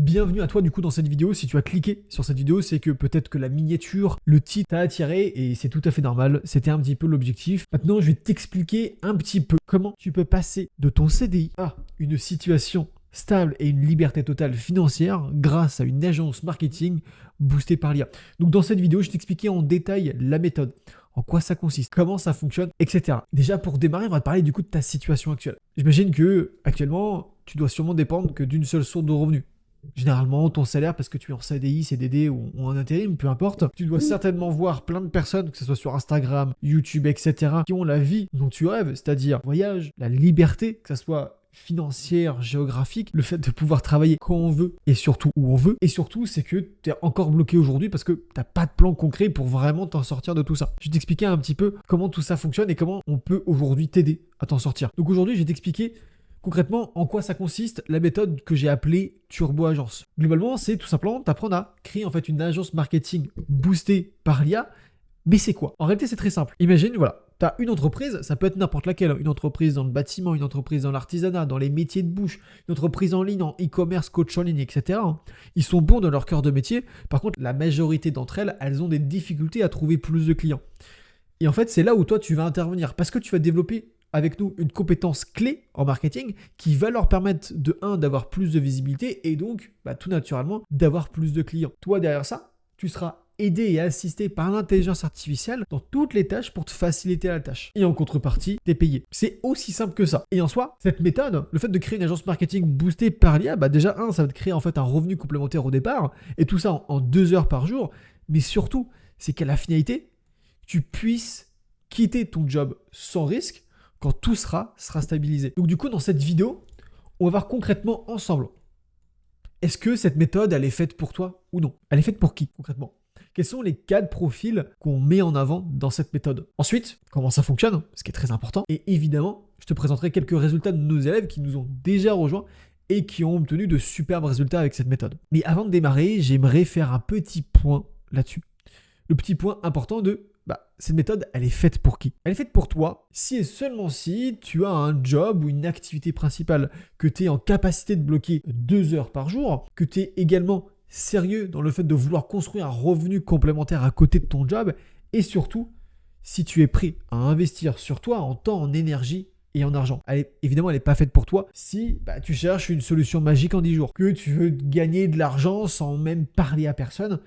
Bienvenue à toi du coup dans cette vidéo. Si tu as cliqué sur cette vidéo, c'est que peut-être que la miniature, le titre t'a attiré et c'est tout à fait normal. C'était un petit peu l'objectif. Maintenant, je vais t'expliquer un petit peu comment tu peux passer de ton CDI à une situation stable et une liberté totale financière grâce à une agence marketing boostée par l'IA. Donc dans cette vidéo, je vais t'expliquer en détail la méthode, en quoi ça consiste, comment ça fonctionne, etc. Déjà pour démarrer, on va te parler du coup de ta situation actuelle. J'imagine que actuellement, tu dois sûrement dépendre que d'une seule source de revenus. Généralement, ton salaire, parce que tu es en CDI, CDD ou en intérim, peu importe, tu dois certainement voir plein de personnes, que ce soit sur Instagram, YouTube, etc., qui ont la vie dont tu rêves, c'est-à-dire voyage, la liberté, que ce soit financière, géographique, le fait de pouvoir travailler quand on veut et surtout où on veut. Et surtout, c'est que tu es encore bloqué aujourd'hui parce que tu n'as pas de plan concret pour vraiment t'en sortir de tout ça. Je vais t'expliquer un petit peu comment tout ça fonctionne et comment on peut aujourd'hui t'aider à t'en sortir. Donc aujourd'hui, je vais t'expliquer concrètement, en quoi ça consiste la méthode que j'ai appelée Turbo Agence. Globalement, c'est tout simplement t'apprendre à créer en fait une agence marketing boostée par l'IA. Mais c'est quoi? En réalité, c'est très simple. Imagine, voilà, tu as une entreprise, ça peut être n'importe laquelle, une entreprise dans le bâtiment, une entreprise dans l'artisanat, dans les métiers de bouche, une entreprise en ligne, en e-commerce, coach en ligne, etc. Ils sont bons dans leur cœur de métier. Par contre, la majorité d'entre elles, elles ont des difficultés à trouver plus de clients. Et en fait, c'est là où toi, tu vas intervenir parce que tu vas développer avec nous une compétence clé en marketing qui va leur permettre de 1 d'avoir plus de visibilité et donc tout naturellement d'avoir plus de clients. Toi derrière ça, tu seras aidé et assisté par l'intelligence artificielle dans toutes les tâches pour te faciliter la tâche. Et en contrepartie, t'es payé. C'est aussi simple que ça. Et en soi, cette méthode, le fait de créer une agence marketing boostée par l'IA, déjà ça va te créer en fait un revenu complémentaire au départ et tout ça en 2 heures par jour. Mais surtout, c'est qu'à la finalité, tu puisses quitter ton job sans risque quand tout sera stabilisé. Donc du coup, dans cette vidéo, on va voir concrètement ensemble. Est-ce que cette méthode, elle est faite pour toi ou non? Elle est faite pour qui concrètement? Quels sont les 4 profils qu'on met en avant dans cette méthode? Ensuite, comment ça fonctionne, ce qui est très important. Et évidemment, je te présenterai quelques résultats de nos élèves qui nous ont déjà rejoints et qui ont obtenu de superbes résultats avec cette méthode. Mais avant de démarrer, j'aimerais faire un petit point là-dessus. Le petit point important de cette méthode, elle est faite pour qui? Elle est faite pour toi si et seulement si tu as un job ou une activité principale, que tu es en capacité de bloquer 2 heures par jour, que tu es également sérieux dans le fait de vouloir construire un revenu complémentaire à côté de ton job et surtout si tu es prêt à investir sur toi en temps, en énergie et en argent. Évidemment, elle n'est pas faite pour toi si tu cherches une solution magique en 10 jours, que tu veux gagner de l'argent sans même parler à personne.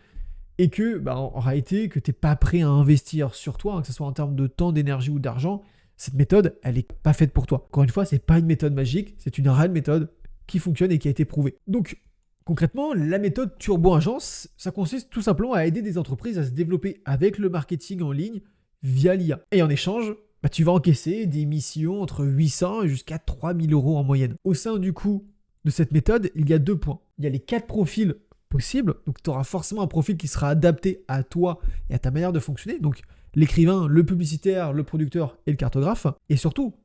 Et que, en réalité, que tu n'es pas prêt à investir sur toi, que ce soit en termes de temps, d'énergie ou d'argent, cette méthode, elle n'est pas faite pour toi. Encore une fois, ce n'est pas une méthode magique, c'est une réelle méthode qui fonctionne et qui a été prouvée. Donc, concrètement, la méthode Turbo Agence, ça consiste tout simplement à aider des entreprises à se développer avec le marketing en ligne via l'IA. Et en échange, tu vas encaisser des missions entre 800 jusqu'à 3000 € en moyenne. Au sein du coup de cette méthode, il y a 2 points. Il y a les 4 profils possible. Donc tu auras forcément un profil qui sera adapté à toi et à ta manière de fonctionner. Donc l'écrivain, le publicitaire, le producteur et le cartographe. Et surtout,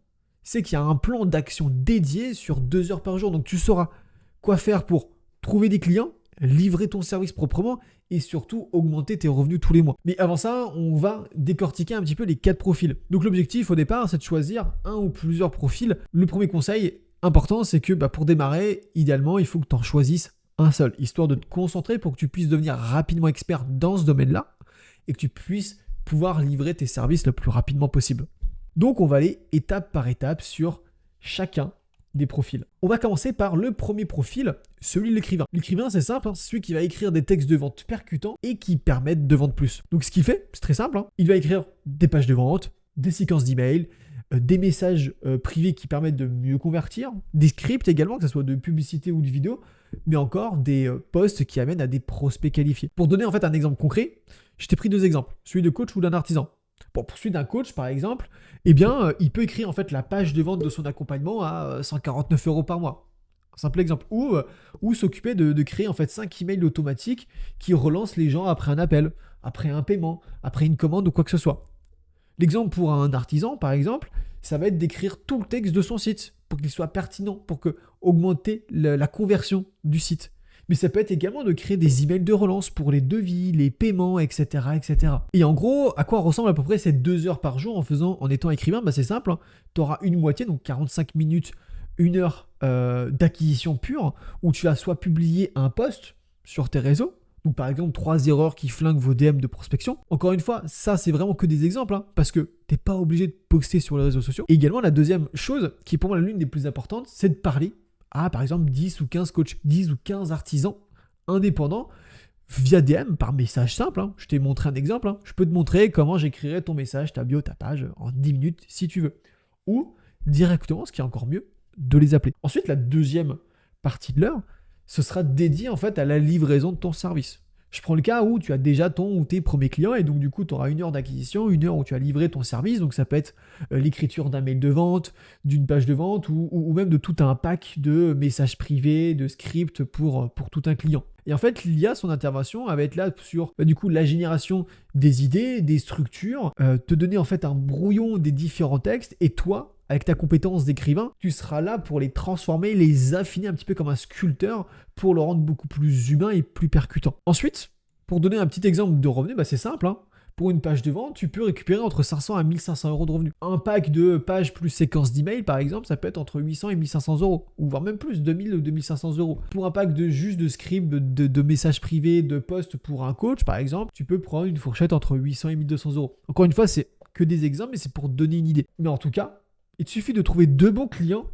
c'est qu'il y a un plan d'action dédié sur 2 heures par jour. Donc tu sauras quoi faire pour trouver des clients, livrer ton service proprement et surtout augmenter tes revenus tous les mois. Mais avant ça, on va décortiquer un petit peu les 4 profils. Donc l'objectif au départ, c'est de choisir un ou plusieurs profils. Le premier conseil important, c'est que pour démarrer, idéalement, il faut que tu en choisisses un seul, histoire de te concentrer pour que tu puisses devenir rapidement expert dans ce domaine-là et que tu puisses pouvoir livrer tes services le plus rapidement possible. Donc on va aller étape par étape sur chacun des profils. On va commencer par le premier profil, celui de l'écrivain. L'écrivain, c'est simple, c'est celui qui va écrire des textes de vente percutants et qui permettent de vendre plus. Donc ce qu'il fait, c'est très simple, il va écrire des pages de vente, des séquences d'emails, des messages privés qui permettent de mieux convertir, des scripts également, que ce soit de publicité ou de vidéo, mais encore des posts qui amènent à des prospects qualifiés. Pour donner en fait un exemple concret, je t'ai pris 2 exemples, celui de coach ou d'un artisan. Pour celui d'un coach par exemple, il peut écrire en fait la page de vente de son accompagnement à 149 € par mois. Un simple exemple. Ou s'occuper de créer en fait 5 emails automatiques qui relancent les gens après un appel, après un paiement, après une commande ou quoi que ce soit. L'exemple pour un artisan, par exemple, ça va être d'écrire tout le texte de son site pour qu'il soit pertinent, pour augmenter la conversion du site. Mais ça peut être également de créer des emails de relance pour les devis, les paiements, etc., etc. Et en gros, à quoi ressemble à peu près ces 2 heures par jour en étant écrivain? C'est simple, tu auras une moitié, donc 45 minutes 1 heure d'acquisition pure où tu vas soit publier un post sur tes réseaux, donc par exemple 3 erreurs qui flinguent vos DM de prospection. Encore une fois, ça c'est vraiment que des exemples parce que tu n'es pas obligé de poster sur les réseaux sociaux. Et également la deuxième chose qui est pour moi l'une des plus importantes, c'est de parler à par exemple 10 ou 15 coachs, 10 ou 15 artisans indépendants via DM par message simple. Je t'ai montré un exemple. Je peux te montrer comment j'écrirais ton message, ta bio, ta page en 10 minutes si tu veux. Ou directement, ce qui est encore mieux, de les appeler. Ensuite, la deuxième partie de l'heure, ce sera dédié en fait à la livraison de ton service. Je prends le cas où tu as déjà ton ou tes premiers clients et donc du coup tu auras 1 heure d'acquisition, 1 heure où tu as livré ton service. Donc ça peut être l'écriture d'un mail de vente, d'une page de vente ou même de tout un pack de messages privés, de scripts pour tout un client. Et en fait, l'IA, son intervention, elle va être là sur du coup la génération des idées, des structures, te donner en fait un brouillon des différents textes et toi, avec ta compétence d'écrivain, tu seras là pour les transformer, les affiner un petit peu comme un sculpteur pour le rendre beaucoup plus humain et plus percutant. Ensuite, pour donner un petit exemple de revenus, c'est simple. Pour une page de vente, tu peux récupérer entre 500 à 1500 euros de revenus. Un pack de pages plus séquence d'email, par exemple, ça peut être entre 800 et 1500 euros, ou voire même plus, 2000 ou 2500 euros. Pour un pack de juste de scripts, de messages privés, de posts pour un coach, par exemple, tu peux prendre une fourchette entre 800 et 1200 euros. Encore une fois, c'est que des exemples, mais c'est pour donner une idée. Mais en tout cas, il te suffit de trouver 2 bons clients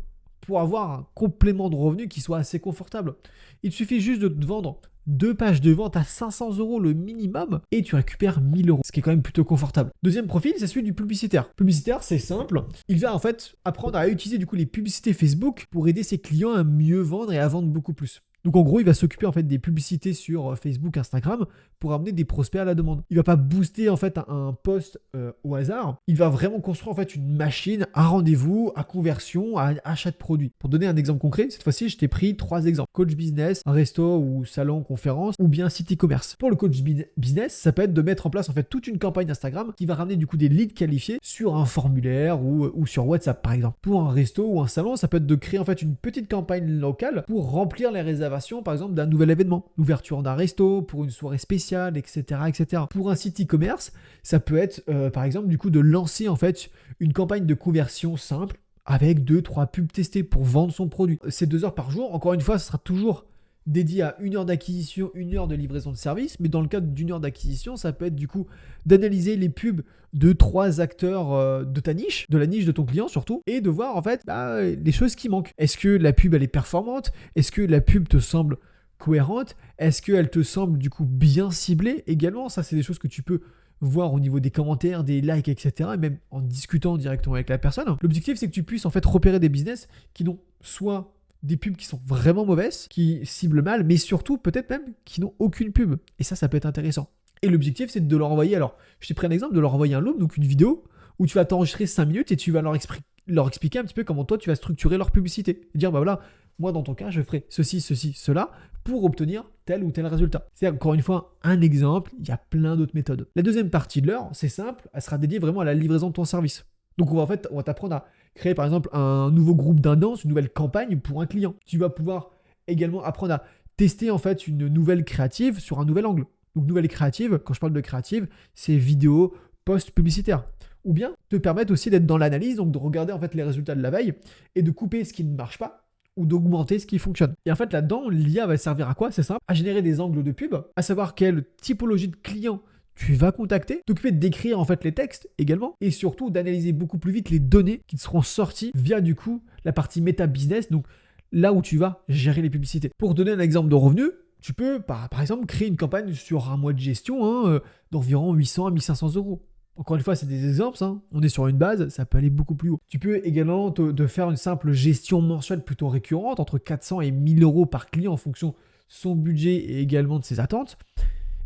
pour avoir un complément de revenus qui soit assez confortable. Il te suffit juste de te vendre 2 pages de vente à 500 euros le minimum et tu récupères 1000 euros, ce qui est quand même plutôt confortable. Deuxième profil, c'est celui du publicitaire. Publicitaire, c'est simple. Il va en fait apprendre à utiliser du coup les publicités Facebook pour aider ses clients à mieux vendre et à vendre beaucoup plus. Donc en gros, il va s'occuper en fait des publicités sur Facebook, Instagram pour amener des prospects à la demande. Il va pas booster en fait un post au hasard. Il va vraiment construire en fait une machine à rendez-vous, à conversion, à achat de produits. Pour donner un exemple concret, cette fois-ci, je t'ai pris 3 exemples. Coach business, un resto ou salon conférence ou bien site e-commerce. Pour le coach business, ça peut être de mettre en place en fait toute une campagne Instagram qui va ramener du coup des leads qualifiés sur un formulaire ou sur WhatsApp par exemple. Pour un resto ou un salon, ça peut être de créer en fait une petite campagne locale pour remplir les réservations par exemple d'un nouvel événement, l'ouverture d'un resto, pour une soirée spéciale, etc. etc. Pour un site e-commerce, ça peut être par exemple du coup de lancer en fait une campagne de conversion simple avec 2-3 pubs testées pour vendre son produit. C'est 2 heures par jour, encore une fois, ce sera toujours dédié à 1 heure d'acquisition, 1 heure de livraison de service, mais dans le cadre d'1 heure d'acquisition, ça peut être du coup d'analyser les pubs de 3 acteurs de ta niche, de la niche de ton client surtout, et de voir en fait les choses qui manquent. Est-ce que la pub elle est performante? Est-ce que la pub te semble cohérente? Est-ce qu'elle te semble du coup bien ciblée également? Ça c'est des choses que tu peux voir au niveau des commentaires, des likes, etc. Et même en discutant directement avec la personne. L'objectif c'est que tu puisses en fait repérer des business qui n'ont soit des pubs qui sont vraiment mauvaises, qui ciblent mal, mais surtout peut-être même qui n'ont aucune pub. Et ça peut être intéressant. Et l'objectif, c'est de leur envoyer, alors je t'ai pris un exemple, de leur envoyer un loop, donc une vidéo, où tu vas t'enregistrer 5 minutes et tu vas leur expliquer un petit peu comment toi tu vas structurer leur publicité. Et dire, voilà, moi dans ton cas, je ferai ceci, cela, pour obtenir tel ou tel résultat. C'est encore une fois un exemple, il y a plein d'autres méthodes. La deuxième partie de l'heure, c'est simple, elle sera dédiée vraiment à la livraison de ton service. Donc on va t'apprendre à créer par exemple un nouveau groupe d'un danse, une nouvelle campagne pour un client. Tu vas pouvoir également apprendre à tester en fait une nouvelle créative sur un nouvel angle. Donc nouvelle créative, quand je parle de créative, c'est vidéo, post publicitaire. Ou bien te permettre aussi d'être dans l'analyse, donc de regarder en fait les résultats de la veille et de couper ce qui ne marche pas ou d'augmenter ce qui fonctionne. Et en fait là-dedans, l'IA va servir à quoi? C'est simple, à générer des angles de pub, à savoir quelle typologie de client tu vas contacter, t'occuper d'écrire en fait les textes également et surtout d'analyser beaucoup plus vite les données qui te seront sorties via du coup la partie méta business, donc là où tu vas gérer les publicités. Pour donner un exemple de revenus, tu peux par exemple créer une campagne sur un mois de gestion d'environ 800 à 1500 euros. Encore une fois, c'est des exemples, on est sur une base, ça peut aller beaucoup plus haut. Tu peux également te faire une simple gestion mensuelle plutôt récurrente, entre 400 et 1000 euros par client en fonction de son budget et également de ses attentes.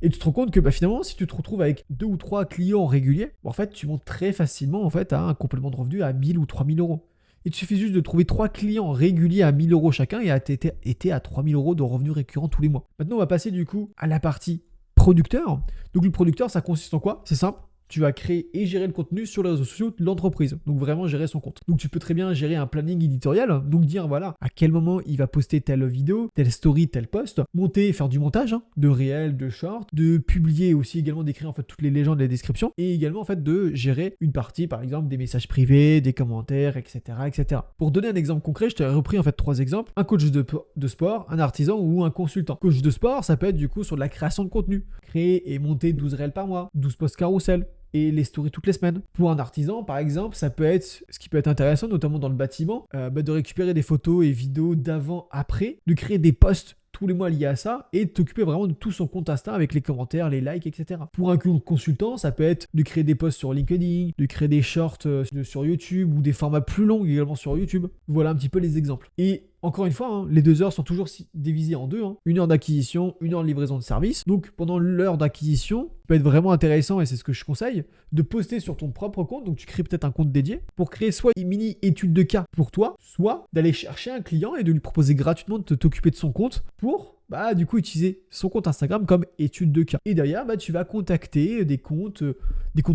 Et tu te rends compte que finalement, si tu te retrouves avec 2 ou 3 clients réguliers, en fait, tu montes très facilement en fait, à un complément de revenu à 1000 ou 3000 euros. Il te suffit juste de trouver 3 clients réguliers à 1000 euros chacun et t'es à 3000 euros de revenus récurrents tous les mois. Maintenant, on va passer du coup à la partie producteur. Donc le producteur, ça consiste en quoi? C'est simple. tu vas créer et gérer le contenu sur les réseaux sociaux de l'entreprise. Donc vraiment gérer son compte. Donc tu peux très bien gérer un planning éditorial, donc dire voilà à quel moment il va poster telle vidéo, telle story, tel post, monter, faire du montage, de réel, de short, de publier aussi également d'écrire en fait toutes les légendes, les descriptions, et également en fait de gérer une partie par exemple des messages privés, des commentaires, etc. etc. Pour donner un exemple concret, je t'ai repris en fait 3 exemples: un coach de sport, un artisan ou un consultant. Coach de sport, ça peut être du coup sur de la création de contenu, créer et monter 12 réels par mois, 12 posts carousel et les stories toutes les semaines. Pour un artisan, par exemple, ça peut être, ce qui peut être intéressant, notamment dans le bâtiment, de récupérer des photos et vidéos d'avant-après, de créer des posts tous les mois liés à ça et de t'occuper vraiment de tout son compte Insta avec les commentaires, les likes, etc. Pour un consultant, ça peut être de créer des posts sur LinkedIn, de créer des shorts sur YouTube ou des formats plus longs également sur YouTube. Voilà un petit peu les exemples. Et encore une fois, les 2 heures sont toujours divisées en 2. 1 heure d'acquisition, 1 heure de livraison de service. Donc pendant l'heure d'acquisition, peut être vraiment intéressant, et c'est ce que je conseille, de poster sur ton propre compte. Donc tu crées peut-être un compte dédié pour créer soit une mini étude de cas pour toi, soit d'aller chercher un client et de lui proposer gratuitement de t'occuper de son compte pour du coup utiliser son compte Instagram comme étude de cas. Et derrière, tu vas contacter des comptes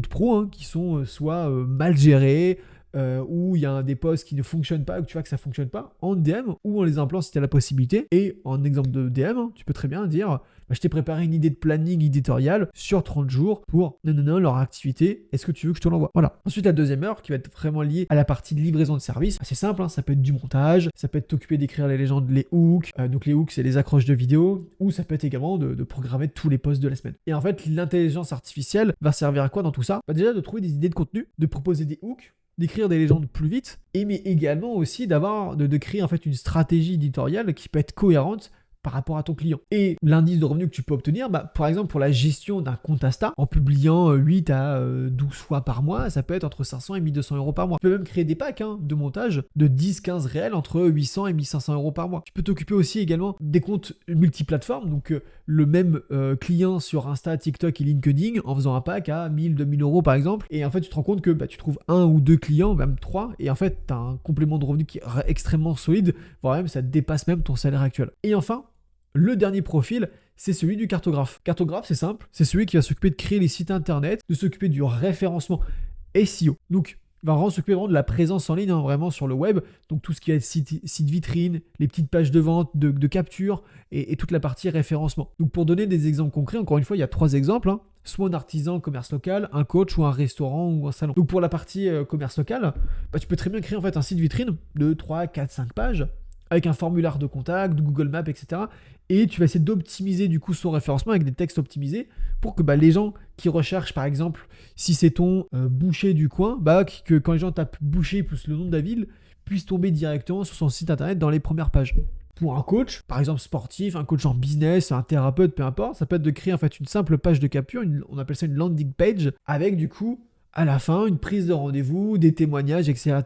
pro qui sont soit mal gérés, où il y a des posts qui ne fonctionnent pas, ou que tu vois que ça ne fonctionne pas, en DM ou en les implantant si tu as la possibilité. Et en exemple de DM, tu peux très bien dire je t'ai préparé une idée de planning éditorial sur 30 jours pour leur activité, est-ce que tu veux que je te l'envoie? Voilà. Ensuite, la deuxième heure qui va être vraiment liée à la partie de livraison de service. C'est simple, ça peut être du montage, ça peut être t'occuper d'écrire les légendes, les hooks, donc les hooks c'est les accroches de vidéos, ou ça peut être également de programmer tous les posts de la semaine. Et en fait, l'intelligence artificielle va servir à quoi dans tout ça? Déjà de trouver des idées de contenu, de proposer des hooks, d'écrire des légendes plus vite, mais également aussi de créer en fait une stratégie éditoriale qui peut être cohérente par rapport à ton client. Et l'indice de revenu que tu peux obtenir, par exemple pour la gestion d'un compte Insta, en publiant 8 à 12 fois par mois, ça peut être entre 500 et 1200 euros par mois. Tu peux même créer des packs de montage de 10-15 réels entre 800 et 1500 euros par mois. Tu peux t'occuper aussi également des comptes multiplateformes, donc le même client sur Insta, TikTok et LinkedIn en faisant un pack à 1000-2000 euros par exemple. Et en fait, tu te rends compte que tu trouves 1 ou 2 clients, même 3, et en fait, tu as un complément de revenu qui est extrêmement solide, voire même ça dépasse même ton salaire actuel. Et enfin, le dernier profil, c'est celui du cartographe. Cartographe, c'est simple, c'est celui qui va s'occuper de créer les sites internet, de s'occuper du référencement SEO. Donc, il va vraiment s'occuper de la présence en ligne, vraiment sur le web. Donc, tout ce qui est site vitrine, les petites pages de vente, de capture et toute la partie référencement. Donc, pour donner des exemples concrets, encore une fois, il y a 3 exemples. Soit un artisan, commerce local, un coach ou un restaurant ou un salon. Donc, pour la partie commerce local, tu peux très bien créer en fait un site vitrine de 3, 4, 5 pages avec un formulaire de contact, de Google Maps, etc. Et tu vas essayer d'optimiser du coup son référencement avec des textes optimisés pour que les gens qui recherchent, par exemple, si c'est ton boucher du coin, que quand les gens tapent boucher plus le nom de la ville, puissent tomber directement sur son site internet dans les premières pages. Pour un coach, par exemple sportif, un coach en business, un thérapeute, peu importe, ça peut être de créer en fait une simple page de capture, on appelle ça une landing page, avec du coup à la fin, une prise de rendez-vous, des témoignages, etc.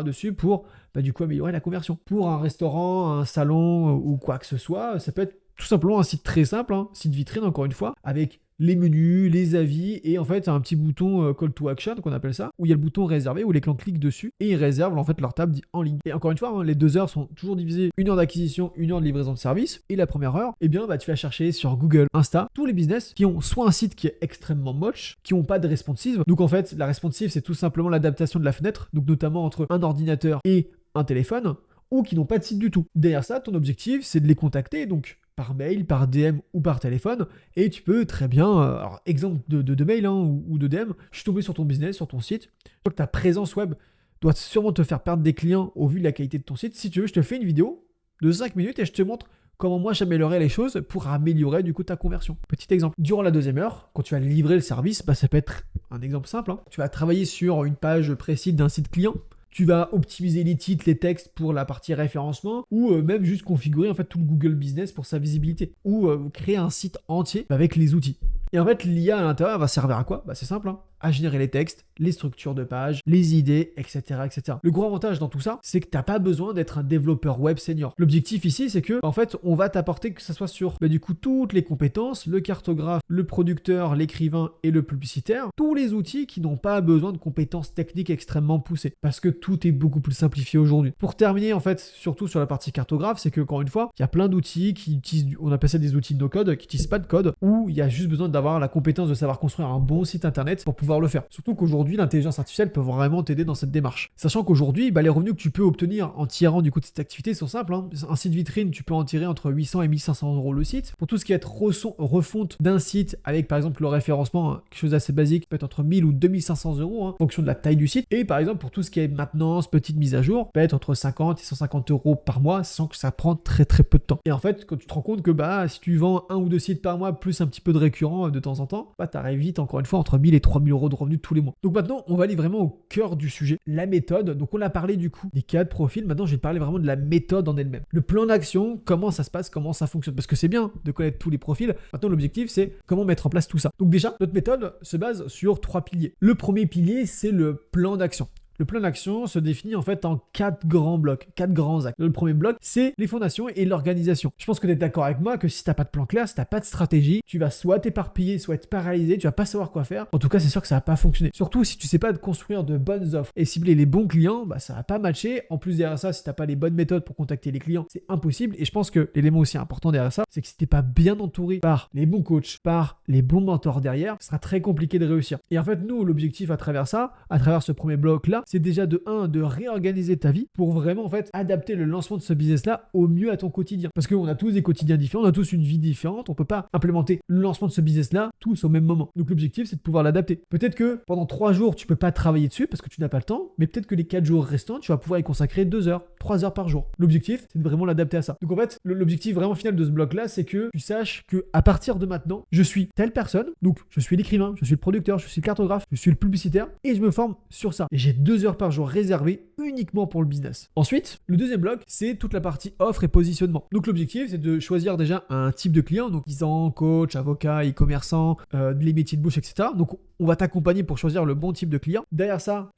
dessus pour du coup améliorer la conversion. Pour un restaurant, un salon ou quoi que ce soit, ça peut être tout simplement un site très simple, site vitrine encore une fois, avec les menus, les avis et en fait un petit bouton call to action qu'on appelle ça, où il y a le bouton réservé où les clients cliquent dessus et ils réservent en fait leur table en ligne. Et encore une fois, les 2 heures sont toujours divisées, 1 heure d'acquisition, 1 heure de livraison de service, et la première heure, tu vas chercher sur Google, Insta, tous les business qui ont soit un site qui est extrêmement moche, qui n'ont pas de responsive. Donc en fait, la responsive c'est tout simplement l'adaptation de la fenêtre, donc notamment entre un ordinateur et un téléphone, ou qui n'ont pas de site du tout. Derrière ça, ton objectif c'est de les contacter, donc par mail, par DM ou par téléphone, et tu peux très bien, alors exemple de mail ou de DM, je suis tombé sur ton business, sur ton site, je vois que ta présence web doit sûrement te faire perdre des clients au vu de la qualité de ton site. Si tu veux, je te fais une vidéo de 5 minutes et je te montre comment moi j'améliorerais les choses pour améliorer du coup ta conversion. Petit exemple, durant la 2e heure, quand tu vas livrer le service, ça peut être un exemple simple, tu vas travailler sur une page précise d'un site client. Tu vas optimiser les titres, les textes pour la partie référencement ou même juste configurer en fait tout le Google Business pour sa visibilité ou créer un site entier avec les outils. Et en fait, l'IA à l'intérieur va servir à quoi? C'est simple, à générer les textes, les structures de pages, les idées, etc., etc. Le gros avantage dans tout ça, c'est que tu n'as pas besoin d'être un développeur web senior. L'objectif ici, c'est que en fait, on va t'apporter que ce soit sur du coup toutes les compétences, le cartographe, le producteur, l'écrivain et le publicitaire, tous les outils qui n'ont pas besoin de compétences techniques extrêmement poussées, parce que tout est beaucoup plus simplifié aujourd'hui. Pour terminer, en fait, surtout sur la partie cartographe, c'est que encore une fois, il y a plein d'outils qui utilisent, on appelle ça des outils no code, qui n'utilisent pas de code, où il y a juste besoin d'avoir la compétence de savoir construire un bon site internet pour pouvoir pouvoir le faire. Surtout qu'aujourd'hui, l'intelligence artificielle peut vraiment t'aider dans cette démarche. Sachant qu'aujourd'hui, les revenus que tu peux obtenir en tirant du coup de cette activité sont simples. Un site vitrine, tu peux en tirer entre 800 et 1500 euros le site. Pour tout ce qui est refonte d'un site avec par exemple le référencement, quelque chose d'assez basique, peut être entre 1000 ou 2500 euros en fonction de la taille du site. Et par exemple, pour tout ce qui est maintenance, petite mise à jour, peut être entre 50 et 150 euros par mois, sachant que ça prend très très peu de temps. Et en fait, quand tu te rends compte que si tu vends 1 ou 2 sites par mois, plus un petit peu de récurrent de temps en temps, tu arrives vite encore une fois entre 1000 et 3000 euros de revenus tous les mois. Donc maintenant, on va aller vraiment au cœur du sujet, la méthode. Donc on a parlé du coup des cas de profil, maintenant je vais te parler vraiment de la méthode en elle-même. Le plan d'action, comment ça se passe, comment ça fonctionne. Parce que c'est bien de connaître tous les profils. Maintenant l'objectif c'est comment mettre en place tout ça. Donc déjà, notre méthode se base sur 3 piliers. Le premier pilier, c'est le plan d'action. Le plan d'action se définit en fait en 4 grands blocs, 4 grands axes. Le premier bloc, c'est les fondations et l'organisation. Je pense que tu es d'accord avec moi que si tu n'as pas de plan clair, si tu n'as pas de stratégie, tu vas soit t'éparpiller, soit être paralysé, tu vas pas savoir quoi faire. En tout cas, c'est sûr que ça va pas fonctionner. Surtout si tu sais pas construire de bonnes offres et cibler les bons clients, ça va pas matcher. En plus derrière ça, si tu n'as pas les bonnes méthodes pour contacter les clients, c'est impossible. Et je pense que l'élément aussi important derrière ça, c'est que si tu n'es pas bien entouré par les bons coachs, par les bons mentors derrière, ce sera très compliqué de réussir. Et en fait, nous, l'objectif à travers ça, à travers ce premier bloc-là, c'est déjà de réorganiser ta vie pour vraiment en fait adapter le lancement de ce business-là au mieux à ton quotidien. Parce qu'on a tous des quotidiens différents, on a tous une vie différente, on peut pas implémenter le lancement de ce business-là tous au même moment. Donc l'objectif, c'est de pouvoir l'adapter. Peut-être que pendant 3 jours, tu peux pas travailler dessus parce que tu n'as pas le temps, mais peut-être que les 4 jours restants, tu vas pouvoir y consacrer 2 heures, 3 heures par jour. L'objectif, c'est de vraiment l'adapter à ça. Donc en fait, l'objectif vraiment final de ce bloc-là, c'est que tu saches que à partir de maintenant, je suis telle personne, donc je suis l'écrivain, je suis le producteur, je suis le cartographe, je suis le publicitaire et je me forme sur ça. Et j'ai 2 heures par jour réservé uniquement pour le business. Ensuite, le deuxième bloc, c'est toute la partie offre et positionnement. Donc l'objectif, c'est de choisir déjà un type de client, donc disant coach, avocat, e-commerçant, les métiers de bouche, etc. Donc on va t'accompagner pour choisir le bon type de client. Derrière ça,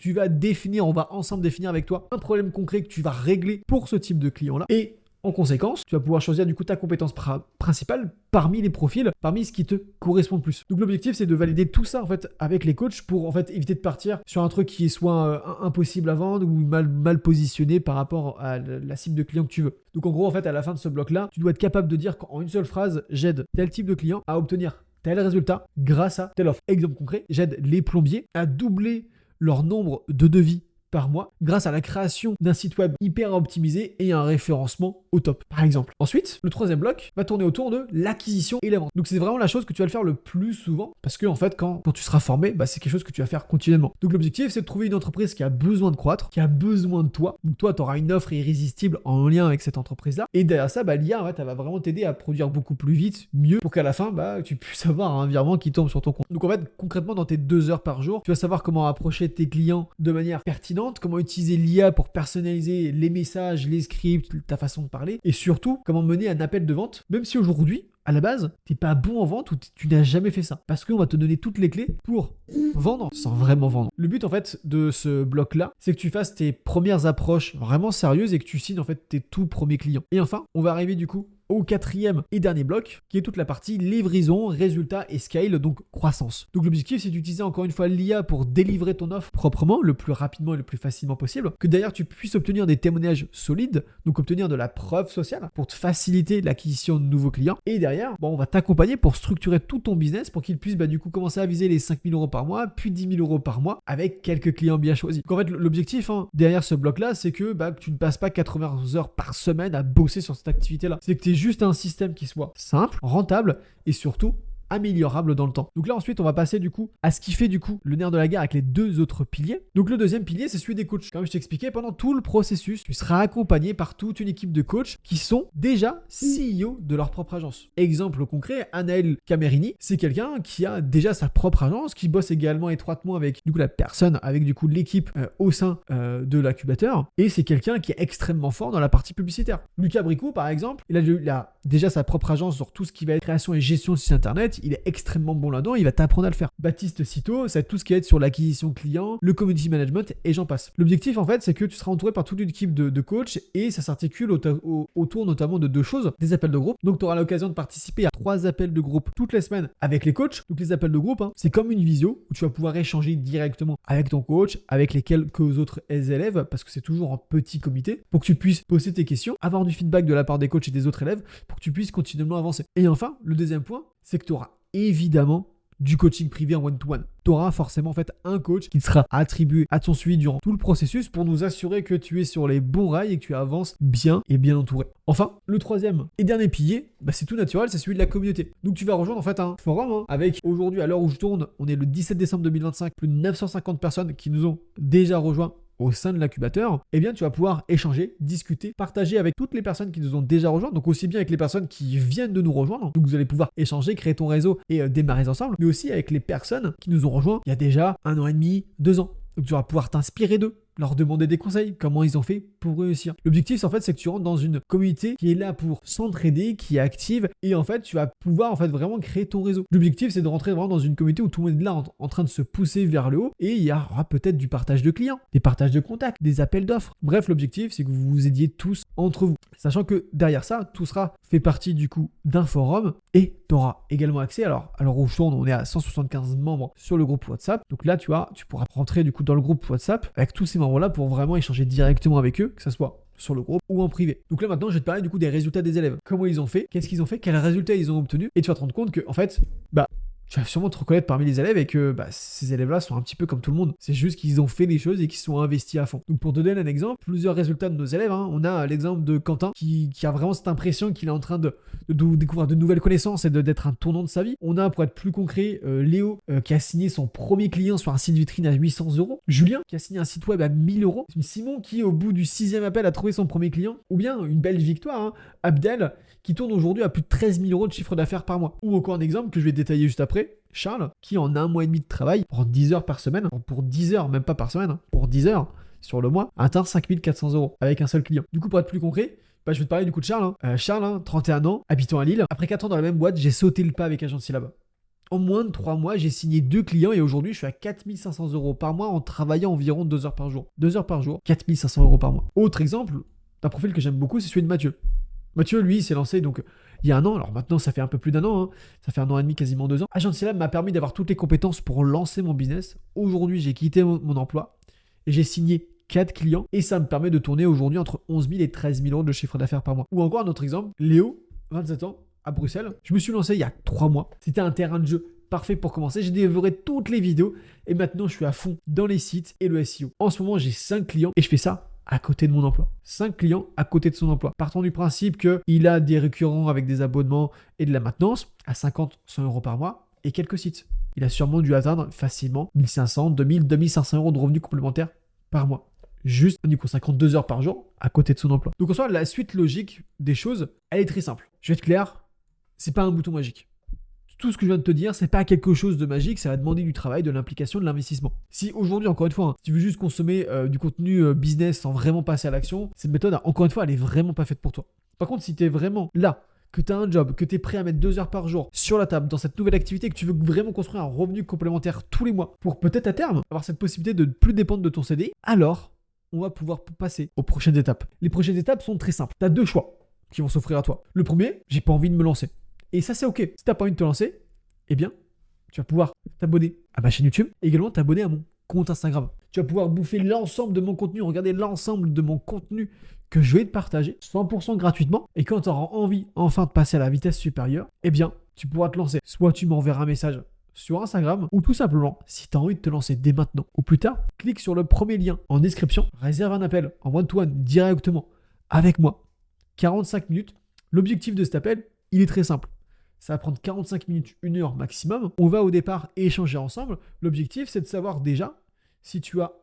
on va ensemble définir avec toi un problème concret que tu vas régler pour ce type de client-là. Et en conséquence, tu vas pouvoir choisir du coup ta compétence principale parmi les profils, parmi ce qui te correspond le plus. Donc l'objectif, c'est de valider tout ça en fait avec les coachs pour en fait éviter de partir sur un truc qui est soit impossible à vendre ou mal positionné par rapport à la cible de client que tu veux. Donc en gros, en fait, à la fin de ce bloc-là, tu dois être capable de dire qu'en une seule phrase, j'aide tel type de client à obtenir tel résultat grâce à telle offre. Exemple concret, j'aide les plombiers à doubler leur nombre de devis par mois grâce à la création d'un site web hyper optimisé et un référencement au top, par exemple. Ensuite, le troisième bloc va tourner autour de l'acquisition et la vente. Donc c'est vraiment la chose que tu vas le faire le plus souvent parce que en fait, quand tu seras formé, c'est quelque chose que tu vas faire continuellement. Donc l'objectif, c'est de trouver une entreprise qui a besoin de croître, qui a besoin de toi. Donc toi, tu auras une offre irrésistible en lien avec cette entreprise-là. Et derrière ça, l'IA, en fait, elle va vraiment t'aider à produire beaucoup plus vite, mieux, pour qu'à la fin, tu puisses avoir un virement qui tombe sur ton compte. Donc en fait, concrètement, dans tes 2 heures par jour, tu vas savoir comment approcher tes clients de manière pertinente, comment utiliser l'IA pour personnaliser les messages, les scripts, ta façon de parler, et surtout comment mener un appel de vente, même si aujourd'hui, à la base, t'es pas bon en vente ou tu n'as jamais fait ça. Parce qu'on va te donner toutes les clés pour vendre sans vraiment vendre. Le but en fait de ce bloc-là, c'est que tu fasses tes premières approches vraiment sérieuses et que tu signes en fait tes tout premiers clients. Et enfin, on va arriver du coup au 4e et dernier bloc, qui est toute la partie livraison, résultat et scale, donc croissance. Donc l'objectif, c'est d'utiliser encore une fois l'IA pour délivrer ton offre proprement, le plus rapidement et le plus facilement possible, que d'ailleurs tu puisses obtenir des témoignages solides, donc obtenir de la preuve sociale pour te faciliter l'acquisition de nouveaux clients. Et derrière, on va t'accompagner pour structurer tout ton business pour qu'il puisse du coup commencer à viser les 5 000 euros par mois, puis 10 000 euros par mois avec quelques clients bien choisis. Donc en fait, l'objectif derrière ce bloc-là, c'est que tu ne passes pas 80 heures par semaine à bosser sur cette activité-là. C'est que tu es juste un système qui soit simple, rentable et surtout améliorable dans le temps. Donc là ensuite on va passer du coup à ce qui fait du coup le nerf de la guerre avec les 2 autres piliers. Donc le deuxième pilier, c'est celui des coachs. Comme je t'expliquais, pendant tout le processus, tu seras accompagné par toute une équipe de coachs qui sont déjà CEO de leur propre agence. Exemple concret, Anaël Camerini, c'est quelqu'un qui a déjà sa propre agence, qui bosse également étroitement avec du coup la personne, avec du coup l'équipe au sein de l'incubateur, et c'est quelqu'un qui est extrêmement fort dans la partie publicitaire. Lucas Bricou par exemple, il a déjà sa propre agence sur tout ce qui va être création et gestion de site internet. Il est extrêmement bon là-dedans, il va t'apprendre à le faire. Baptiste Citeau, c'est tout ce qui est sur l'acquisition client, le community management et j'en passe. L'objectif en fait, c'est que tu seras entouré par toute une équipe de coachs et ça s'articule autour notamment de 2 choses, des appels de groupe. Donc tu auras l'occasion de participer à 3 appels de groupe toutes les semaines avec les coachs. Donc les appels de groupe, c'est comme une visio où tu vas pouvoir échanger directement avec ton coach, avec les quelques autres élèves, parce que c'est toujours en petit comité, pour que tu puisses poser tes questions, avoir du feedback de la part des coachs et des autres élèves, pour que tu puisses continuellement avancer. Et enfin, le deuxième point, c'est que tu auras évidemment du coaching privé en one-to-one. Tu auras forcément en fait un coach qui te sera attribué à ton suivi durant tout le processus pour nous assurer que tu es sur les bons rails et que tu avances bien et bien entouré. Enfin, le troisième et dernier pilier, c'est tout naturel, c'est celui de la communauté. Donc tu vas rejoindre en fait un forum avec aujourd'hui, à l'heure où je tourne, on est le 17 décembre 2025, plus de 950 personnes qui nous ont déjà rejoints au sein de l'incubateur. Eh bien, tu vas pouvoir échanger, discuter, partager avec toutes les personnes qui nous ont déjà rejoints, donc aussi bien avec les personnes qui viennent de nous rejoindre, donc vous allez pouvoir échanger, créer ton réseau et démarrer ensemble, mais aussi avec les personnes qui nous ont rejoints il y a déjà 1 an et demi, 2 ans. Donc tu vas pouvoir t'inspirer d'eux, leur demander des conseils, comment ils ont fait pour réussir. L'objectif, en fait, c'est que tu rentres dans une communauté qui est là pour s'entraider, qui est active, et en fait, tu vas pouvoir en fait vraiment créer ton réseau. L'objectif, c'est de rentrer vraiment dans une communauté où tout le monde est là en train de se pousser vers le haut, et il y aura peut-être du partage de clients, des partages de contacts, des appels d'offres. Bref, l'objectif, c'est que vous vous aidiez tous entre vous. Sachant que derrière ça, tout sera fait partie du coup d'un forum, et tu auras également accès, alors où je tourne, on est à 175 membres sur le groupe WhatsApp, donc là, tu pourras rentrer du coup dans le groupe WhatsApp avec tous ces membres-là pour vraiment échanger directement avec eux, que ce soit sur le groupe ou en privé. Donc là maintenant je vais te parler du coup des résultats des élèves. Comment ils ont fait, qu'est-ce qu'ils ont fait, quels résultats ils ont obtenus, et tu vas te rendre compte que en fait, tu vas sûrement te reconnaître parmi les élèves et que ces élèves-là sont un petit peu comme tout le monde. C'est juste qu'ils ont fait des choses et qu'ils sont investis à fond. Donc pour te donner un exemple, plusieurs résultats de nos élèves, on a l'exemple de Quentin qui a vraiment cette impression qu'il est en train de découvrir de nouvelles connaissances et d'être un tournant de sa vie. On a, pour être plus concret, Léo qui a signé son premier client sur un site vitrine à 800 €. Julien qui a signé un site web à 1000 €. Simon qui au bout du 6e appel a trouvé son premier client. Ou bien une belle victoire, Abdel qui tourne aujourd'hui à plus de 13 000 € de chiffre d'affaires par mois. Ou encore un exemple que je vais détailler juste après, Charles, qui en 1 mois et demi de travail, prend 10 heures par semaine, pour 10 heures, même pas par semaine, pour 10 heures sur le mois, atteint 5 400 € avec un seul client. Du coup, pour être plus concret, je vais te parler du coup de Charles. Charles, 31 ans, habitant à Lille. Après 4 ans dans la même boîte, j'ai sauté le pas avec Agency là-bas. En moins de 3 mois, j'ai signé 2 clients et aujourd'hui, je suis à 4 500 € par mois en travaillant environ 2 heures par jour. 2 heures par jour, 4 500 € par mois. Autre exemple, d'un profil que j'aime beaucoup, c'est celui de Mathieu. Mathieu, lui, s'est lancé donc il y a 1 an. Alors maintenant, ça fait un peu plus d'1 an. Ça fait 1 an et demi, quasiment 2 ans. Agency Lab m'a permis d'avoir toutes les compétences pour lancer mon business. Aujourd'hui, j'ai quitté mon emploi et j'ai signé 4 clients et ça me permet de tourner aujourd'hui entre 11 000 et 13 000 € de chiffre d'affaires par mois. Ou encore un autre exemple, Léo, 27 ans, à Bruxelles. Je me suis lancé il y a 3 mois. C'était un terrain de jeu parfait pour commencer. J'ai dévoré toutes les vidéos et maintenant, je suis à fond dans les sites et le SEO. En ce moment, j'ai 5 clients et je fais ça à côté de mon emploi. 5 clients à côté de son emploi. Partons du principe qu'il a des récurrents avec des abonnements et de la maintenance à 50, 100 € par mois et quelques sites. Il a sûrement dû atteindre facilement 1500, 2000, 2500 € de revenus complémentaires par mois. Juste du coup 52 heures par jour à côté de son emploi. Donc en soi, la suite logique des choses, elle est très simple. Je vais être clair, c'est pas un bouton magique. Tout ce que je viens de te dire, c'est pas quelque chose de magique, ça va demander du travail, de l'implication, de l'investissement. Si aujourd'hui, encore une fois, si tu veux juste consommer du contenu business sans vraiment passer à l'action, cette méthode, encore une fois, elle est vraiment pas faite pour toi. Par contre, si tu es vraiment là, que tu as un job, que tu es prêt à mettre 2 heures par jour sur la table dans cette nouvelle activité, que tu veux vraiment construire un revenu complémentaire tous les mois pour peut-être à terme avoir cette possibilité de ne plus dépendre de ton CDI, alors on va pouvoir passer aux prochaines étapes. Les prochaines étapes sont très simples. Tu as 2 choix qui vont s'offrir à toi. Le premier, j'ai pas envie de me lancer. Et ça, c'est OK. Si tu n'as pas envie de te lancer, eh bien, tu vas pouvoir t'abonner à ma chaîne YouTube et également t'abonner à mon compte Instagram. Tu vas pouvoir bouffer l'ensemble de mon contenu, regarder l'ensemble de mon contenu que je vais te partager 100% gratuitement. Et quand tu auras envie enfin de passer à la vitesse supérieure, eh bien, tu pourras te lancer. Soit tu m'enverras un message sur Instagram ou tout simplement, si tu as envie de te lancer dès maintenant ou plus tard, clique sur le premier lien en description, réserve un appel en one-to-one directement avec moi. 45 minutes. L'objectif de cet appel, il est très simple. Ça va prendre 45 minutes, 1 heure maximum. On va au départ échanger ensemble. L'objectif, c'est de savoir déjà si tu as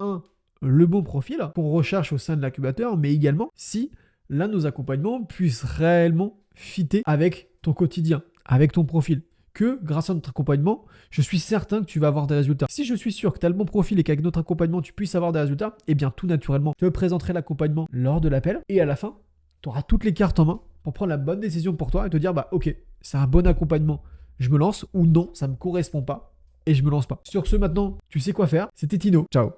le bon profil qu'on recherche au sein de l'incubateur, mais également si l'un de nos accompagnements puisse réellement fitter avec ton quotidien, avec ton profil. Que grâce à notre accompagnement, je suis certain que tu vas avoir des résultats. Si je suis sûr que tu as le bon profil et qu'avec notre accompagnement, tu puisses avoir des résultats, eh bien tout naturellement, je te présenterai l'accompagnement lors de l'appel et à la fin, tu auras toutes les cartes en main pour prendre la bonne décision pour toi et te dire ok, c'est un bon accompagnement, je me lance ou non, ça me correspond pas et je me lance pas. Sur ce maintenant, tu sais quoi faire. C'était Tino. Ciao.